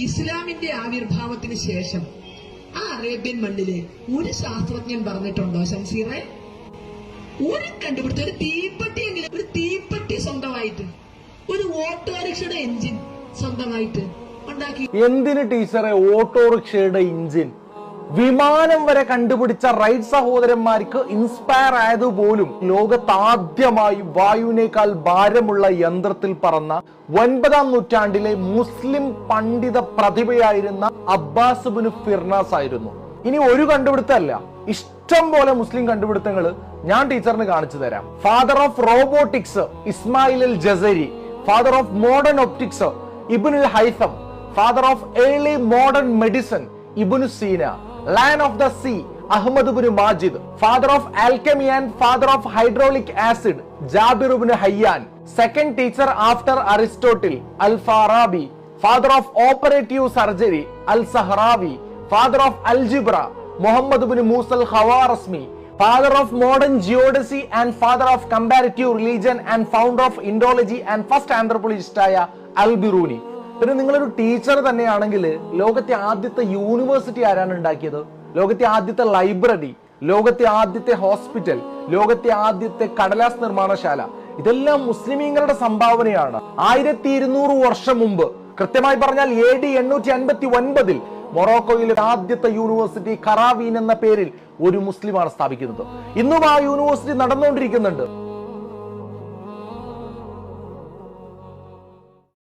ഇസ്ലാമിന്റെ ആവിർഭാവത്തിന് ശേഷം ആ അറേബ്യൻ മണ്ണില് ഒരു ശാസ്ത്രജ്ഞൻ പറഞ്ഞിട്ടുണ്ടോ ശംസീറെ? ഒരു കണ്ടുപിടുത്തം, ഒരു തീപ്പെട്ടി സ്വന്തമായിട്ട്, ഒരു ഓട്ടോറിക്ഷയുടെ എഞ്ചിൻ സ്വന്തമായിട്ട് ഉണ്ടാക്കി. എന്തിന് ടീച്ചറെ ഓട്ടോറിക്ഷയുടെ എഞ്ചിൻ? വിമാനം വരെ കണ്ടുപിടിച്ച റൈറ്റ് സഹോദരന്മാർക്ക് ഇൻസ്പയർ ആയതുപോലും ലോകത്താദ്യമായി വായുവിനേക്കാൾ ഭാരമുള്ള യന്ത്രത്തിൽ പറന്ന 9-ാം നൂറ്റാണ്ടിലെ മുസ്ലിം പണ്ഡിത പ്രതിഭയായിരുന്ന അബ്ബാസ് ഇബ്നു ഫിർനാസ് ആയിരുന്നു. ഇനി ഒരു കണ്ടുപിടുത്തമല്ല, ഇഷ്ടം പോലെ മുസ്ലിം കണ്ടുപിടുത്തങ്ങൾ ഞാൻ ടീച്ചറിന് കാണിച്ചു തരാം. Father of robotics Ismail al Jazari, father of modern optics Ibn al Haytham, father of early modern medicine Ibn Sina, lion of the sea Ahmad Ibn Majid, father of alchemy and father of hydraulic acid Jabir Ibn Hayyan, second teacher after Aristotle al Farabi, father of operative surgery al Zahrawi, father of algebra Muhammad Ibn Musa al Khwarizmi, father of modern geodesy and father of comparative religion and founder of Indology and first ആന്ത്രോപോളജിസ്റ്റായ al Biruni. പിന്നെ നിങ്ങളൊരു teacher തന്നെയാണെങ്കിൽ ലോകത്തെ ആദ്യത്തെ university ആരാണ് ഉണ്ടാക്കിയത്? ലോകത്തെ ആദ്യത്തെ ലൈബ്രറി, ലോകത്തെ ആദ്യത്തെ ഹോസ്പിറ്റൽ, ലോകത്തെ ആദ്യത്തെ കടലാസ് നിർമ്മാണശാല, ഇതെല്ലാം മുസ്ലിമീങ്ങളുടെ സംഭാവനയാണ്. 1200 വർഷം മുമ്പ്, കൃത്യമായി പറഞ്ഞാൽ AD 859 മൊറോക്കോയിലെ ആദ്യത്തെ യൂണിവേഴ്സിറ്റി ഖറാവീൻ എന്ന പേരിൽ ഒരു മുസ്ലിമാണ് സ്ഥാപിക്കുന്നത്. ഇന്നും ആ യൂണിവേഴ്സിറ്റി നടന്നുകൊണ്ടിരിക്കുന്നുണ്ട്.